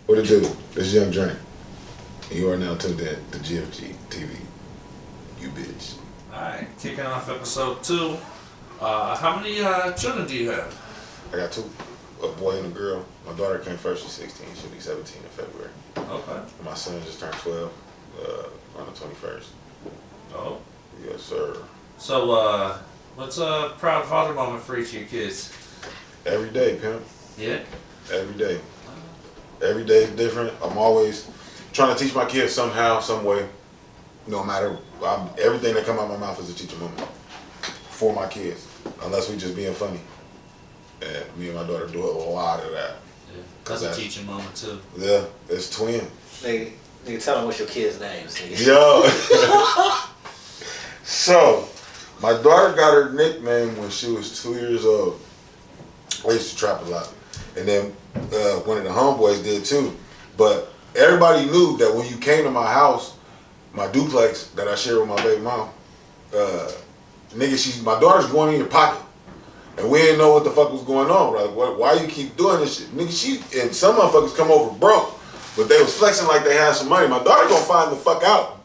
What it do? This is Young Drink. You are now tuned in to GFG TV. You bitch. Alright, kicking off episode 2. How many children do you have? I got 2, a boy and a girl. My daughter came first, she's 16, she'll be 17 in February. Okay. And my son just turned 12 on the 21st. Oh. Yes, sir. So, what's a proud father moment for each of your kids? Every day, pimp. Yeah? Every day. Every day is different. I'm always trying to teach my kids somehow, some way. No matter, everything that come out of my mouth is a teaching moment for my kids. Unless we just being funny. And me and my daughter do a lot of that. Yeah. That's a teaching moment too. Yeah, it's twin. Nigga, tell them what's your kids' names, nigga. Yo. So, my daughter got her nickname when she was 2 years old. I used to trap a lot. And then one of the homeboys did too. But everybody knew that when you came to my house, my duplex that I share with my baby mom, nigga, my daughter's going in your pocket. And we didn't know what the fuck was going on. Like, why you keep doing this shit? Nigga, and some motherfuckers come over broke, but they was flexing like they had some money. My daughter gonna find the fuck out.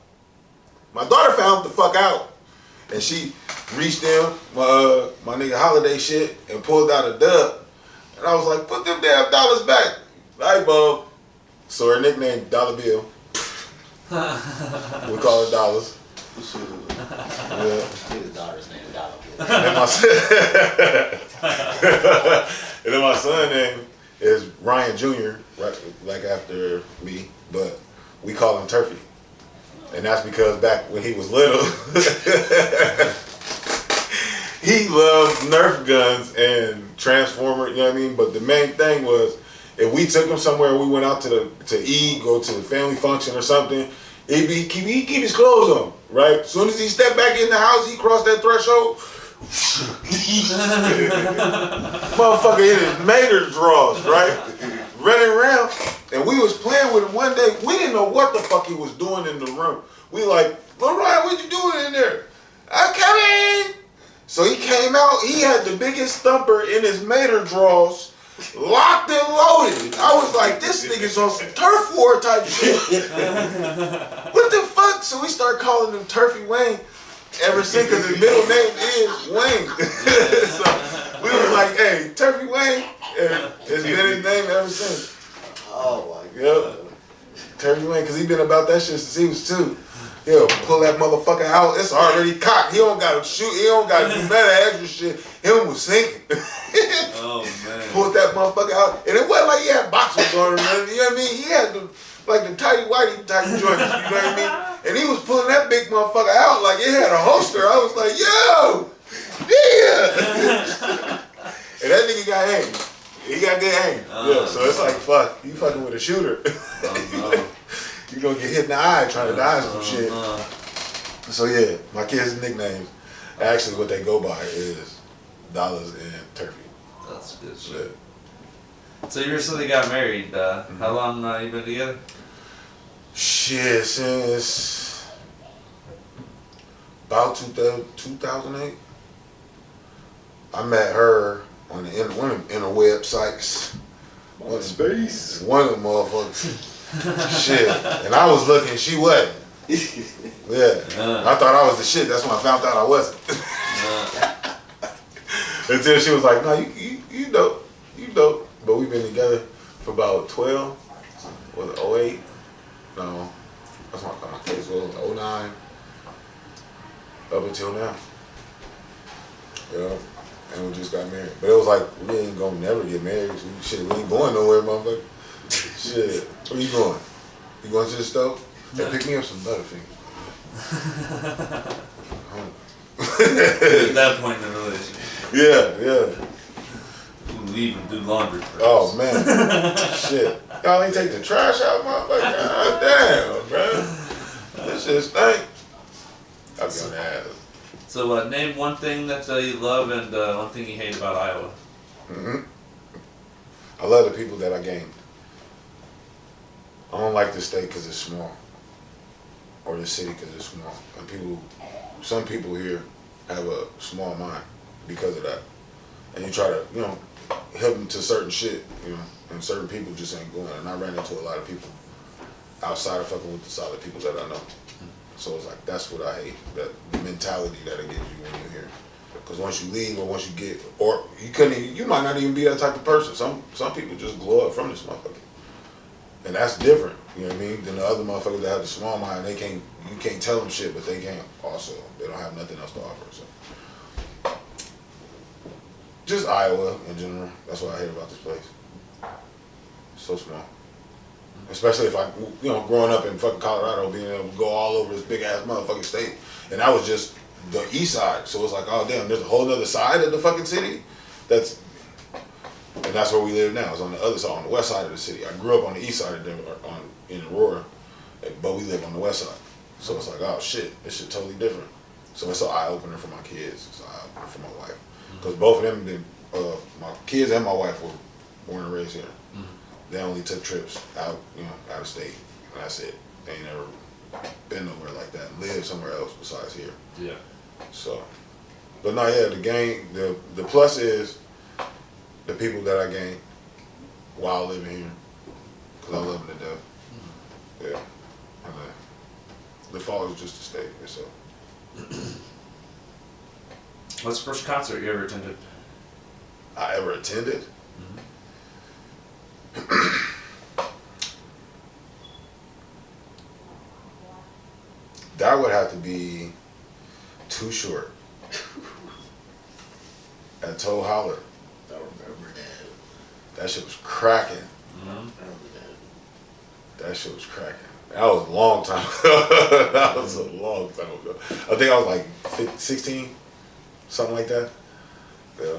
My daughter found the fuck out. And she reached in my nigga Holiday shit and pulled out a dub. And I was like, put them damn dollars back. Right, bub. So her nickname, Dollar Bill. We call her Dollaz. Yeah. His daughter's name, Dolla. And then my son name is Ryan Jr., right, like after me, but we call him Turfy. And that's because back when he was little, he loved Nerf guns and Transformer, you know what I mean? But the main thing was, if we took him somewhere, we went out to eat, go to a family function or something, he'd keep his clothes on, right? As soon as he stepped back in the house, he crossed that threshold, motherfucker hit his mater drawers, right? Running around, and we was playing with him one day. We didn't know what the fuck he was doing in the room. We like, well, Ryan, what you doing in there? I'm coming. So he came out. He had the biggest thumper in his mater drawers, locked and loaded. I was like, this nigga's on some turf war type shit. What the fuck? So we started calling him Turfy Wayne ever since, because his middle name is Wayne. So we was like, hey, Turfy Wayne. And it's been his name ever since. Oh my god. Yep. Turfy Wayne, because he been about that shit since he was 2. He'll pull that motherfucker out. It's already cocked. He don't gotta shoot. He don't gotta do none of that extra shit. Him was sinking. Oh man. Pulled that motherfucker out. And it wasn't like he had boxers on or nothing. You know what I mean? He had the tighty whitey type joints. You know what I mean? And he was pulling that big motherfucker out like it had a holster. I was like, yo! Yeah! And that nigga got aim. He got good aim. Yeah, so it's like, fuck, you fucking with a shooter. Oh no. You gonna get hit in the eye trying to dodge some shit. So yeah, my kids' nicknames, actually what they go by is Dollaz and Turfy. That's good shit. So you recently got married. How long you been together? Shit, since about 2008. I met her on one of them interweb sites. Space. One of them motherfuckers. Shit. And I was looking, she wasn't. Yeah. I thought I was the shit. That's when I found out I wasn't. Until she was like, no, you dope. You dope. But we've been together for about 12. Was it 08? No. That's my case. Was 09. Up until now. Yeah. And we just got married. But it was like, we ain't gonna never get married. Shit, we ain't going nowhere, motherfucker. Shit. Where you going? You going to the stove? Hey, pick me up some Butterfingers. At that point in the relationship. Yeah. You leave and do laundry first. Oh, man. Shit. Y'all ain't take the trash out, motherfucker? God damn, bro. This shit stink. I'll be on the ass. So name one thing that you love and one thing you hate about Iowa. I love the people that I gained. I don't like the state because it's small. Or the city because it's small. And some people here have a small mind because of that. And you try to, help them to certain shit, and certain people just ain't going. And I ran into a lot of people outside of fucking with the solid people that I know. So it's like, that's what I hate, that the mentality that it gives you when you're here. Because once you leave or once you get, or you couldn't even, you might not even be that type of person. Some people just glow up from this motherfucker. And that's different, you know what I mean, than the other motherfuckers that have the small mind. You can't tell them shit, but they can't also. They don't have nothing else to offer, so. Just Iowa in general, that's what I hate about this place. So small. Especially if I, growing up in fucking Colorado, being able to go all over this big ass motherfucking state. And that was just the east side. So it's like, oh damn, there's a whole other side of the fucking city. And that's where we live now. It's on the other side, on the west side of the city. I grew up on the east side of Denver, in Aurora, but we live on the west side. So it's like, oh shit, this shit totally different. So it's an eye opener for my kids. It's an eye opener for my wife. Because both of them, my kids and my wife were born and raised here. They only took trips out, out of state, and that's it. They ain't never been nowhere like that, lived somewhere else besides here. Yeah. So, but no, yeah, the game, the plus is the people that I gained while living here, because I love them to death. Yeah. And the fall is just a statement, so. What's the first concert you ever attended? I ever attended? That would have to be Too Short at Holler. I remember that. That shit was cracking. I remember That shit was cracking. That was a long time ago. That was a long time ago. I think I was like 16, something like that. Yeah.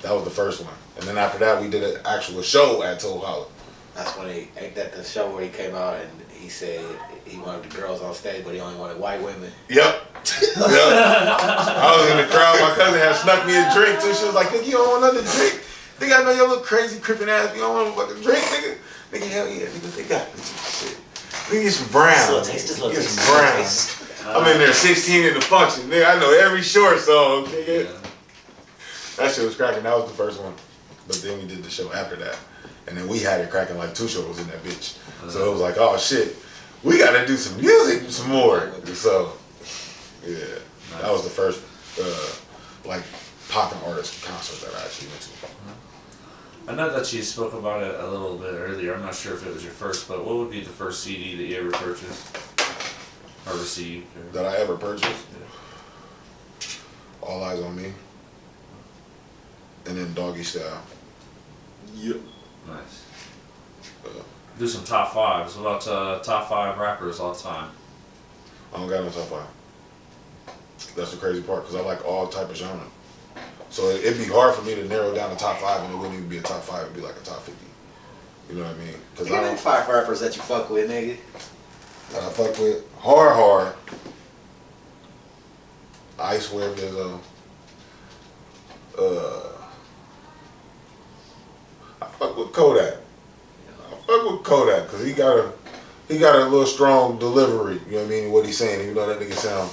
That was the first one. And then after that, we did an actual show at Holler. That's when at the show where he came out and he said he wanted the girls on stage, but he only wanted white women. Yep. I was in the crowd. My cousin had snuck me a drink too. She was like, "Nigga, you don't want another drink? Nigga, I know your little crazy crippin' ass. You don't want a fucking drink, nigga? Nigga, hell yeah, nigga, they got this shit. Nigga, get some brown. Get some brown. I'm in there 16 in the function. Nigga, I know every short song, nigga. Yeah. That shit was cracking. That was the first one. But then we did the show after that. And then we had it cracking like 2 shows in that bitch. So it was like, oh shit, we gotta do some music some more. So, yeah. Nice. That was the first, like, popping artist concert that I actually went to. I know that you spoke about it a little bit earlier. I'm not sure if it was your first, but what would be the first CD that you ever purchased or received? Or... That I ever purchased? Yeah. All Eyes on Me. And then Doggy Style. Yep. Nice. Do some top fives. What about top 5 rappers all time? I don't got no top 5. That's the crazy part, because I like all type of genre. So it'd be hard for me to narrow down a top 5, and it wouldn't even be a top 5. It'd be like a top 50. You know what I mean? Because I don't. 5 rappers that you fuck with, nigga. That I fuck with hard. Ice Wear Vizzo. I fuck with Kodak. I fuck with Kodak because he got a little strong delivery. You know what I mean? What he's saying, even though that nigga sound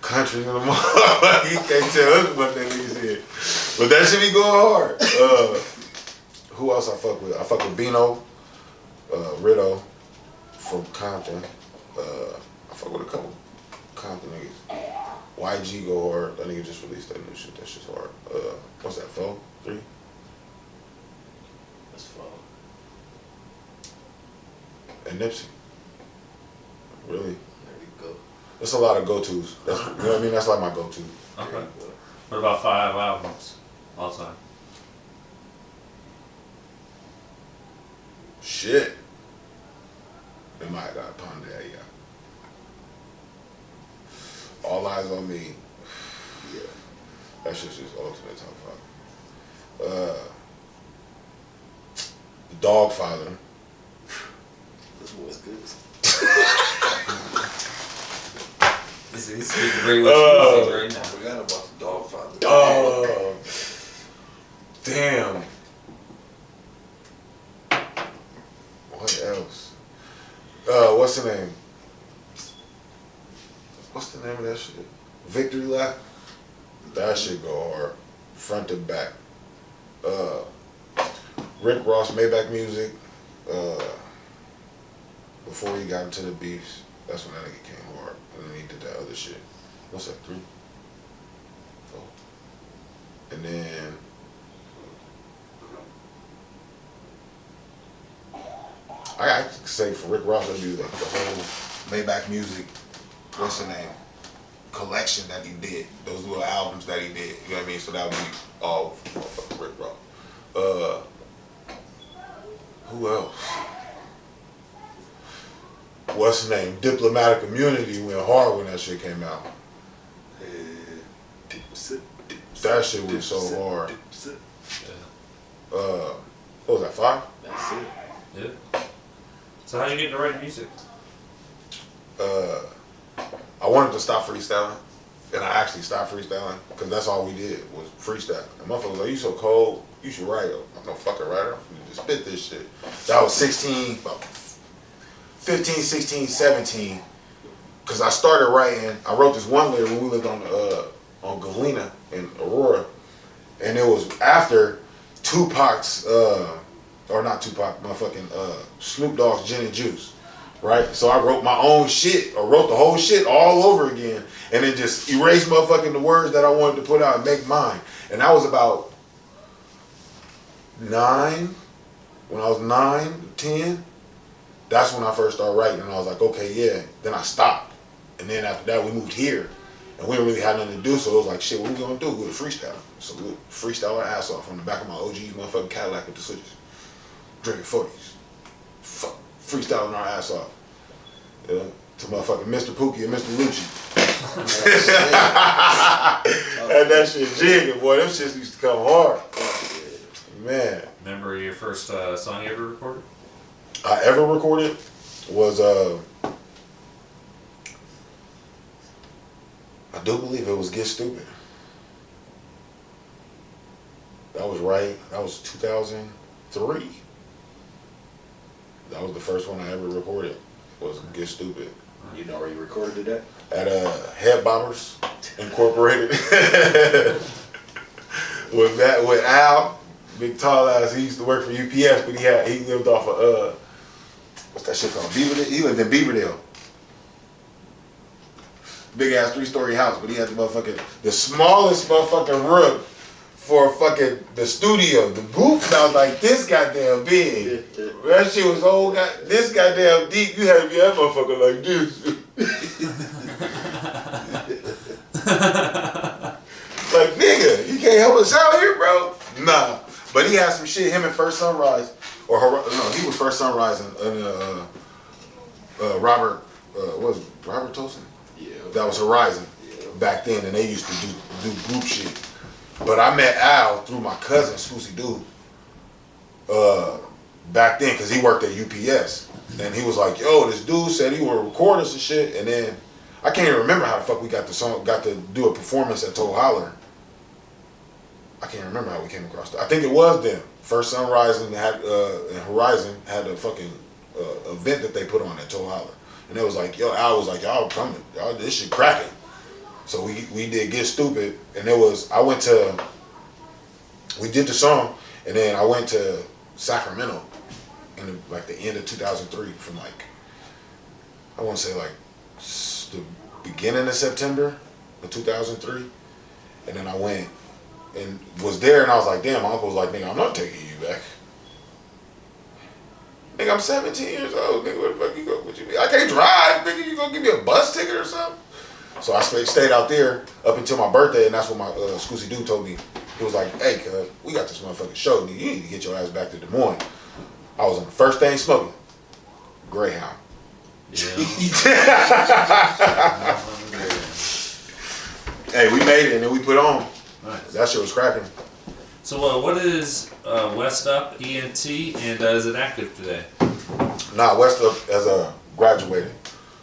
country in the mother, he can't tell us what that nigga said. But that shit be going hard. Who else I fuck with? I fuck with Bino, Ritto from Compton. I fuck with a couple Compton niggas. YG go hard. That nigga just released that new shit. That shit's hard. What's that? 4? 3? That's 4. And Nipsey. Really? There you go. There's a lot of go-tos. That's, you know what I mean? That's like my go-to. Okay. What about 5 albums all time? Shit. They might got Ponder, yeah. All Eyes on Me. Yeah. That shit's just ultimate top 5. The Dogfather. This boy's good. He's speaking great West right now. I forgot about the Dogfather. Oh. Damn. What else? What's the name? What's the name of that shit? Victory Lap? That shit go hard. Front to back. Rick Ross, Maybach Music. Before he got into the beefs, that's when that nigga came hard. And then he did that other shit. What's that, 3? 4. And then I could say for Rick Ross, I'd do like the whole Maybach Music, what's the name, collection that he did. Those little albums that he did. You know what I mean? So that would be all for Rick Ross. Who else? What's the name? Diplomatic Immunity went hard when that shit came out. That shit was so hard. What was that, 5? That's it. Yeah. So how you getting to write music? I wanted to stop freestyling, and I actually stopped freestyling because that's all we did was freestyle. And motherfuckers was like, "You so cold, you should write." I'm no fucking writer. I'm finna just spit this shit. That was 16, about 15, 16, 17. Cause I started writing. I wrote this one lyric when we lived on Galena in Aurora, and it was after Tupac's or not Tupac, motherfucking Snoop Dogg's Gin and Juice. Right? So I wrote my own shit, or wrote the whole shit all over again, and then just erased motherfucking the words that I wanted to put out and make mine. And that was about 9, when I was 9, 10, that's when I first started writing, and I was like, okay, yeah. Then I stopped. And then after that, we moved here, and we didn't really have nothing to do, so it was like, shit, what we gonna do? We would freestyle. So we would freestyle our ass off on the back of my OG's motherfucking Cadillac with the switches. Drinking 40s. Freestyling our ass off. Yeah. To motherfucking Mr. Pookie and Mr. Lucci. And that shit jigging, boy. Them shits used to come hard. Man. Remember your first song you ever recorded? I ever recorded was, I do believe it was Get Stupid. That was right. That was 2003. That was the first one I ever recorded, was Get Stupid. You know where you recorded it at? At Head Bobbers Incorporated. with Al, big tall ass. He used to work for UPS, but he lived off of what's that shit called? Beaverdale. He lived in Beaverdale. Big ass 3-story house, but he had the smallest motherfucking room for fucking the studio. The booth was like this goddamn big. That shit was this goddamn deep. You had to be that motherfucker like this. Like, nigga, you can't help us out here, bro. Nah. But he had some shit, him and First Sunrise, he was First Sunrise and Robert, what was it, Robert Tosin? Yeah. That was Horizon back then, and they used to do group shit. But I met Al through my cousin, Scoozy Dude, back then, because he worked at UPS. And he was like, yo, this dude said he would record us and shit. And then, I can't even remember how the fuck we got to do a performance at Holler. I can't remember how we came across that. I think it was them. First Sunrise and Horizon had a fucking event that they put on at Holler. And it was like, yo, Al was like, y'all coming. Y'all, this shit cracking. So we did Get Stupid, and we did the song, and then I went to Sacramento in the end of 2003 from I want to say the beginning of September of 2003, and then I went and was there, and I was like, damn, my uncle was like, nigga, I'm not taking you back. Nigga, I'm 17 years old, nigga, what the fuck you go, what you mean? I can't drive, nigga, you gonna give me a bus ticket or something? So I stayed out there up until my birthday, and that's when my Scoozy Dude told me. He was like, hey, cuz, we got this motherfucking show, nigga. You need to get your ass back to Des Moines. I was on the first thing smoking. Greyhound. Yeah. Hey, we made it, and then we put on. Nice. That shit was cracking. So what is West Up ENT, and is it active today? Nah, West Up as graduated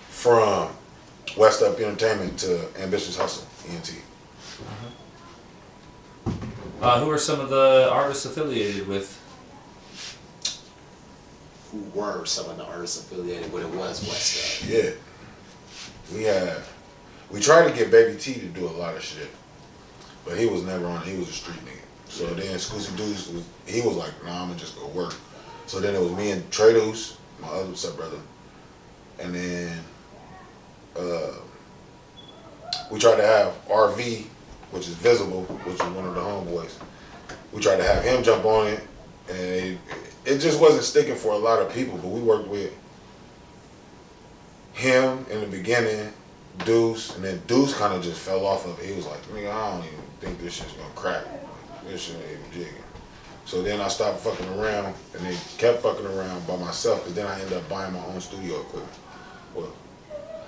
from West Up Entertainment to Ambitious Hustle, ENT. Who are some of the artists affiliated with? Who were some of the artists affiliated with it was West Up? Yeah. We tried to get Baby T to do a lot of shit, but he was never on it. He was a street nigga. So then Scoozy Deuce he was like, nah, I'm gonna just go work. So then it was me and Trey Deuce, my other stepbrother, and then we tried to have RV, which is Visible, which is one of the homeboys. We tried to have him jump on it, and it just wasn't sticking for a lot of people. But we worked with him in the beginning, Deuce, and then Deuce kind of just fell off of it. He was like, nigga, I don't even think this shit's gonna crack. This shit ain't even jigging. So then I stopped fucking around, and they kept fucking around by myself, because then I ended up buying my own studio equipment. Well,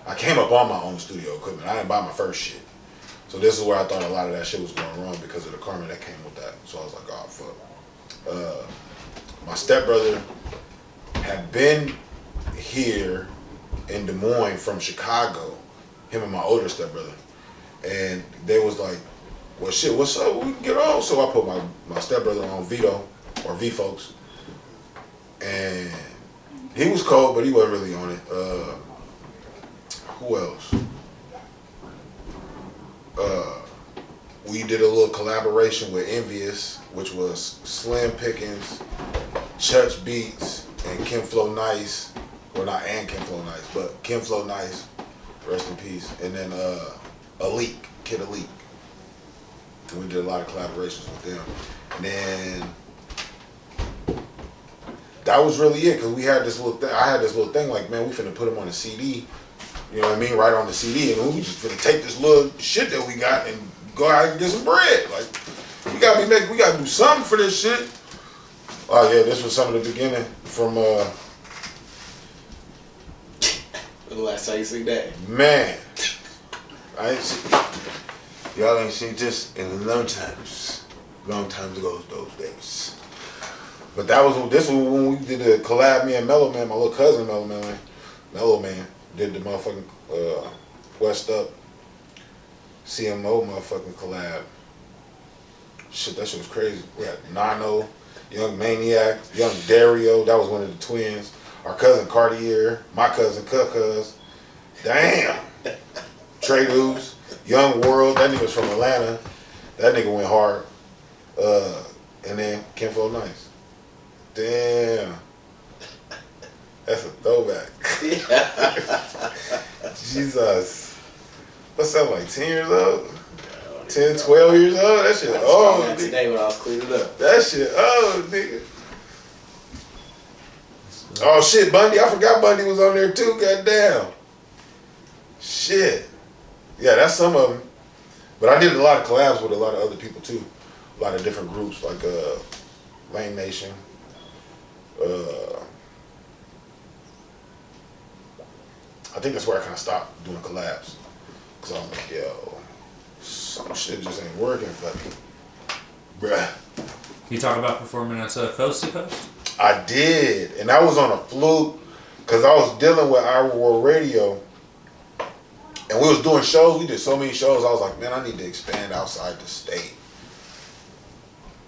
I came up on my own studio equipment. I didn't buy my first shit. So this is where I thought a lot of that shit was going wrong because of the karma that came with that. So I was like, oh, fuck. My stepbrother had been here in Des Moines from Chicago, him and my older stepbrother. And they was like, well, shit, what's up? We can get on. So I put my stepbrother on Vito, or V-Folks. And he was cold, but he wasn't really on it. Who else? We did a little collaboration with Envious, which was Slim Pickens, Chutch Beats, and Kim Flow Nice. Well, not and Kim Flow Nice, but Kim Flow Nice, rest in peace. And then Elite, Kid Elite. And we did a lot of collaborations with them. And then that was really it, because we had this little thing. I had this little thing like, man, we finna put them on a CD. You know what I mean? Right on the CD, and we just finna take this little shit that we got and go out and get some bread. Like, we gotta do something for this shit. Oh yeah, this was some of the beginning from When the last time you seen that? Man, I ain't seen, y'all ain't seen this in a long times ago, those days. But this was when we did a collab, me and Mellow Man, my little cousin Mellow Man did the motherfucking West Up CMO motherfucking collab. Shit, that shit was crazy. We had Nano, Young Maniac, Young Dario, that was one of the twins. Our cousin Cartier, my cousin Cuz. Damn. Trey Luz, Young World, that nigga's from Atlanta. That nigga went hard. And then Kim Flow Nice. Damn. That's a throwback. Jesus. What's that, like 10 years old? 10, 12 years old? That shit old. Today when I was cleaning up. That shit old, nigga. Oh shit, Bundy. I forgot Bundy was on there too, goddamn. Shit. Yeah, that's some of them. But I did a lot of collabs with a lot of other people too. A lot of different groups like Lane Nation. I think that's where I kind of stopped doing collabs. Cause I was like, yo, some shit just ain't working for me. Bruh. You talk about performing at Coast2Coast? I did, and that was on a fluke, cause I was dealing with Our World Radio, and we was doing shows. We did so many shows. I was like, man, I need to expand outside the state.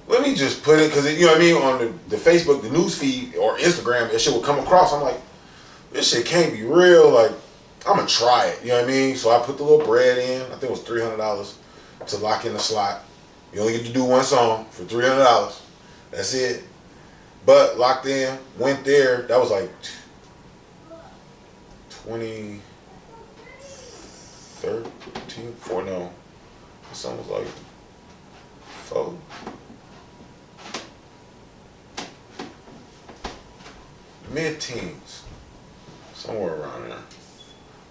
Let me just put it, cause you know what I mean, on the Facebook, the news feed, or Instagram, that shit would come across. I'm like, this shit can't be real. Like, I'm gonna try it. You know what I mean? So I put the little bread in. I think it was $300 to lock in the slot. You only get to do one song for $300. That's it. But locked in, went there. That was like 2013, 4, no. The song was like 4. Mid-teens. Somewhere around there.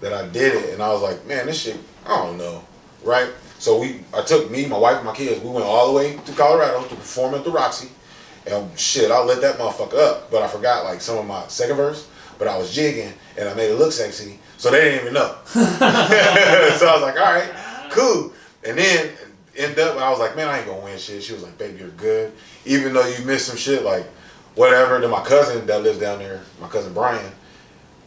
That I did it, and I was like, man, this shit, I don't know. Right? So I took me, my wife, and my kids, we went all the way to Colorado to perform at the Roxy. And shit, I lit that motherfucker up, but I forgot like some of my second verse, but I was jigging and I made it look sexy, so they didn't even know. So I was like, all right, cool. And then ended up, I was like, man, I ain't gonna win shit. She was like, baby, you're good. Even though you missed some shit, like whatever. Then my cousin that lives down there, my cousin Brian,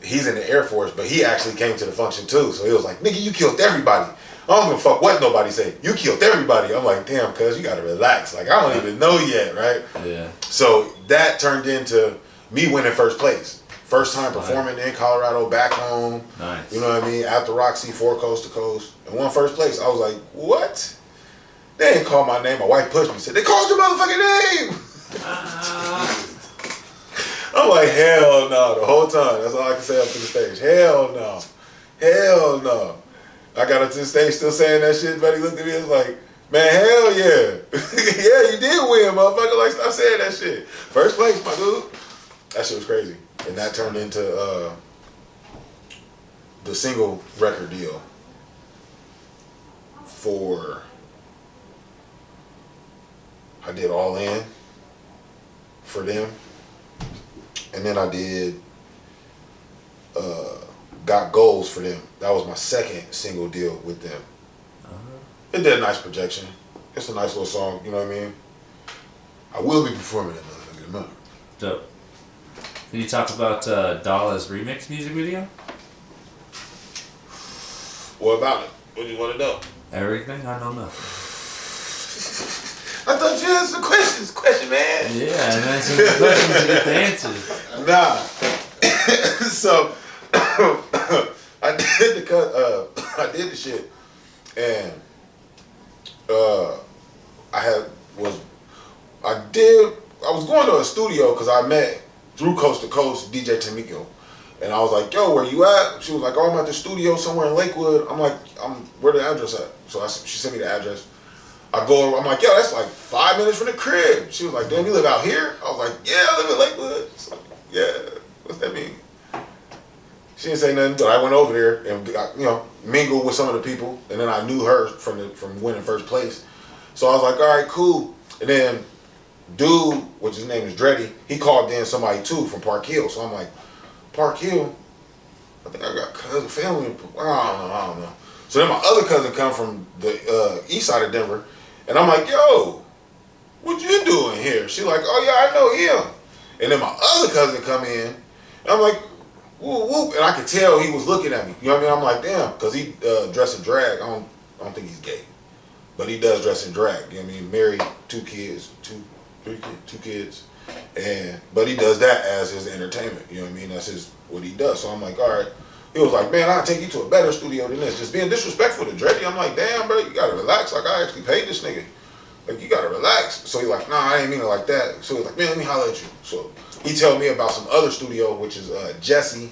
he's in the Air Force, but he actually came to the function too. So he was like, nigga, you killed everybody. I don't give a fuck what nobody say. You killed everybody. I'm like, damn, cuz you gotta relax. Like, I don't even know yet, right? Yeah. So that turned into me winning first place. First time performing in Colorado, back home. Nice. You know what I mean? At the Roxy, 4 Coast to Coast, and won first place. I was like, what? They ain't call my name. My wife pushed me. Said, they called your motherfucking name. I'm like, hell no, the whole time. That's all I can say up to the stage. Hell no. Hell no. I got up to the stage still saying that shit. Buddy looked at me and was like, man, hell yeah. Yeah, you did win, motherfucker. Like, stop saying that shit. First place, my dude. That shit was crazy. And that turned into the single record deal for, I did All In for them. And then I did Got Goals for them. That was my second single deal with them. It did a nice projection. It's a nice little song, you know what I mean? I will be performing that motherfucker tomorrow. Dope. Can you talk about Dolla's remix music video? What about it? What do you want to know? Everything? I know nothing. I thought you had some questions. Question, man. Yeah, and answer the questions to get the answers. Nah. So I did the shit, and I was going to a studio because I met through Coast2Coast DJ Tamiko, and I was like, yo, where you at? She was like, oh, I'm at the studio somewhere in Lakewood. I'm like, where the address at? So she sent me the address. I go over, I'm like, yo, that's like 5 minutes from the crib. She was like, damn, you live out here? I was like, yeah, I live in Lakewood. She's like, yeah, what's that mean? She didn't say nothing, but I went over there and got, mingled with some of the people, and then I knew her from winning first place. So I was like, all right, cool. And then dude, which his name is Dreddy, he called in somebody too from Park Hill. So I'm like, Park Hill? I think I got cousin, family. I don't know. So then my other cousin come from the east side of Denver, and I'm like, yo, what you doing here? She like, oh yeah, I know him. And then my other cousin come in, and I'm like, whoop, whoop. And I could tell he was looking at me. You know what I mean? I'm like, damn, because he dressed in drag. I don't think he's gay. But he does dress in drag. You know what I mean? Married, two kids. But he does that as his entertainment. You know what I mean? That's what he does. So I'm like, all right. He was like, man, I'll take you to a better studio than this. Just being disrespectful to Dreddy. I'm like, damn, bro, you gotta relax. Like, I actually paid this nigga. Like, you gotta relax. So he's like, nah, I ain't mean it like that. So he's like, man, let me holler at you. So he told me about some other studio, which is Jesse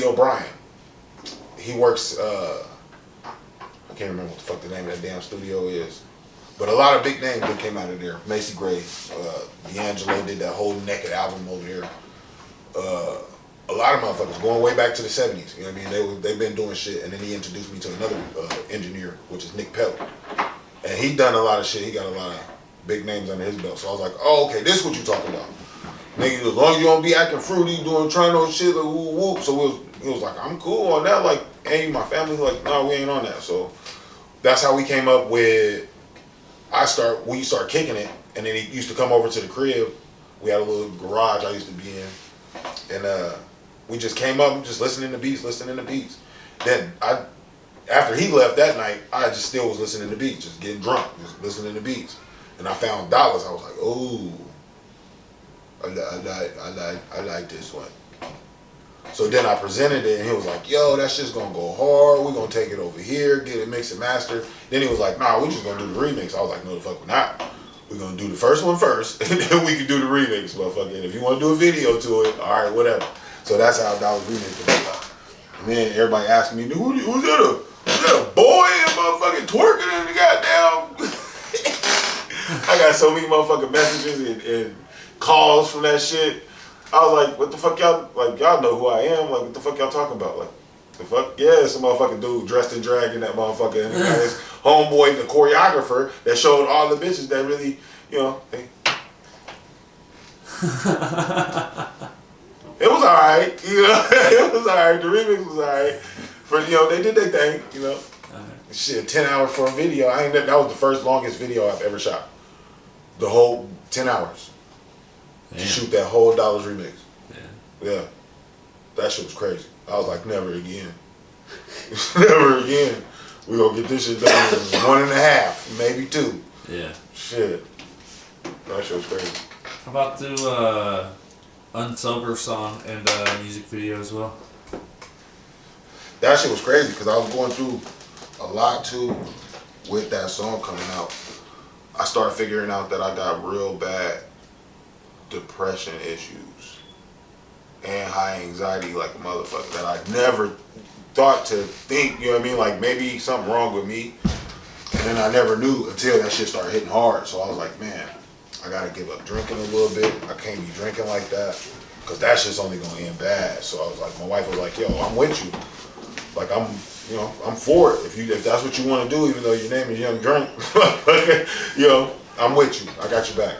O'Brien. He works, I can't remember what the fuck the name of that damn studio is. But a lot of big names that came out of there. Macy Gray, D'Angelo did that whole Naked album over there. A lot of motherfuckers going way back to the 70s. You know what I mean? They've been doing shit. And then he introduced me to another engineer, which is Nick Pellet. And he done a lot of shit. He got a lot of big names under his belt. So I was like, oh, okay, this is what you talking about. Nigga, as long as you don't be acting fruity, trying no shit, like whoop whoop. So he was like, I'm cool on that. Like, ain't my family like, no, we ain't on that. So that's how we came up with. We start kicking it, and then he used to come over to the crib. We had a little garage I used to be in, and we just came up, just listening to beats. Then after he left that night, I just still was listening to beats, just getting drunk, just listening to beats. And I found Dollaz. I was like, oh, I like this one. So then I presented it, and he was like, yo, that shit's gonna go hard. We're gonna take it over here, get it mixed and mastered. Then he was like, nah, we just gonna do the remix. I was like, no, the fuck we're not. We're gonna do the first one first, and then we can do the remix, motherfucker. And if you wanna do a video to it, all right, whatever. So that's how Dollaz remix came about. And then everybody asking me, who's that a boy and motherfucking twerking in the goddamn? I got so many motherfucking messages and calls from that shit. I was like, what the fuck y'all, like, y'all know who I am, like, what the fuck y'all talking about, like, the fuck, yeah, some motherfucking dude dressed in drag in that motherfucker, and his homeboy, the choreographer, that showed all the bitches that really, they... It was alright, it was alright, the remix was alright, for, they did their thing, shit, 10 hours for a video, that was the first longest video I've ever shot, the whole 10 hours. To shoot that whole Dollaz remix. Yeah. That shit was crazy. I was like, never again. Never again. We gonna get this shit done in 1.5, maybe 2. Yeah. Shit. That shit was crazy. How about do Unsober song and music video as well? That shit was crazy because I was going through a lot too. with that song coming out, I started figuring out that I got real bad depression issues and high anxiety like a motherfucker that I never thought to think, you know what I mean? Like maybe something wrong with me. And then I never knew until that shit started hitting hard. So I was like, man, I gotta give up drinking a little bit. I can't be drinking like that because that shit's only gonna end bad. So I was like, my wife was like, yo, I'm with you. Like I'm for it. If that's what you want to do, even though your name is Young Drink, I'm with you. I got your back.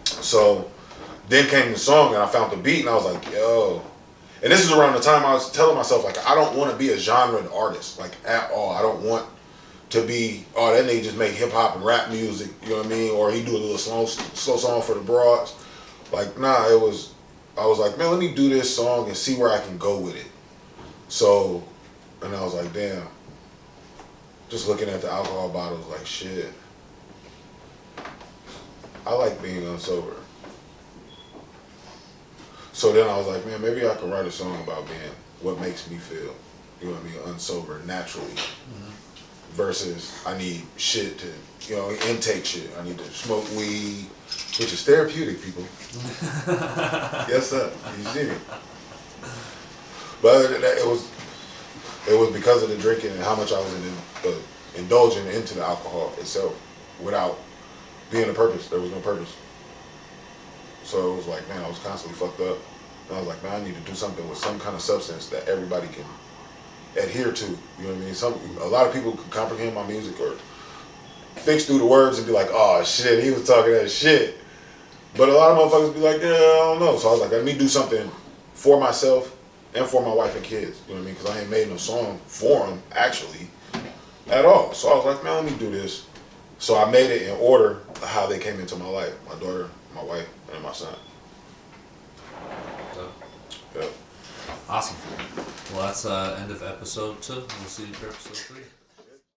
So then came the song and I found the beat and I was like, yo. And this is around the time I was telling myself like I don't want to be a genre artist like at all. I don't want to be, oh, that nigga just make hip hop and rap music, you know what I mean? Or he do a little slow song for the broads. Like, nah, I was like, man, let me do this song and see where I can go with it. So, and I was like, damn. Just looking at the alcohol bottles, like, shit. I like being unsober. So then I was like, man, maybe I could write a song about being what makes me feel, you know what I mean, unsober naturally. Mm-hmm. Versus I need shit to, intake shit. I need to smoke weed, which is therapeutic, people. Yes, sir. You see me. But other than that, it was because of the drinking and how much I was indulging into the alcohol itself without being a purpose. There was no purpose. So it was like, man, I was constantly fucked up. And I was like, man, I need to do something with some kind of substance that everybody can adhere to, you know what I mean? A lot of people can comprehend my music or fix through the words and be like, oh shit, he was talking that shit. But a lot of motherfuckers be like, yeah, I don't know. So I was like, let me do something for myself and for my wife and kids, you know what I mean? Because I ain't made no song for them, actually, at all. So I was like, man, let me do this. So I made it in order of how they came into my life. My daughter, my wife, and my son. Yep. Awesome. Well, that's end of episode 2. We'll see you for episode 3.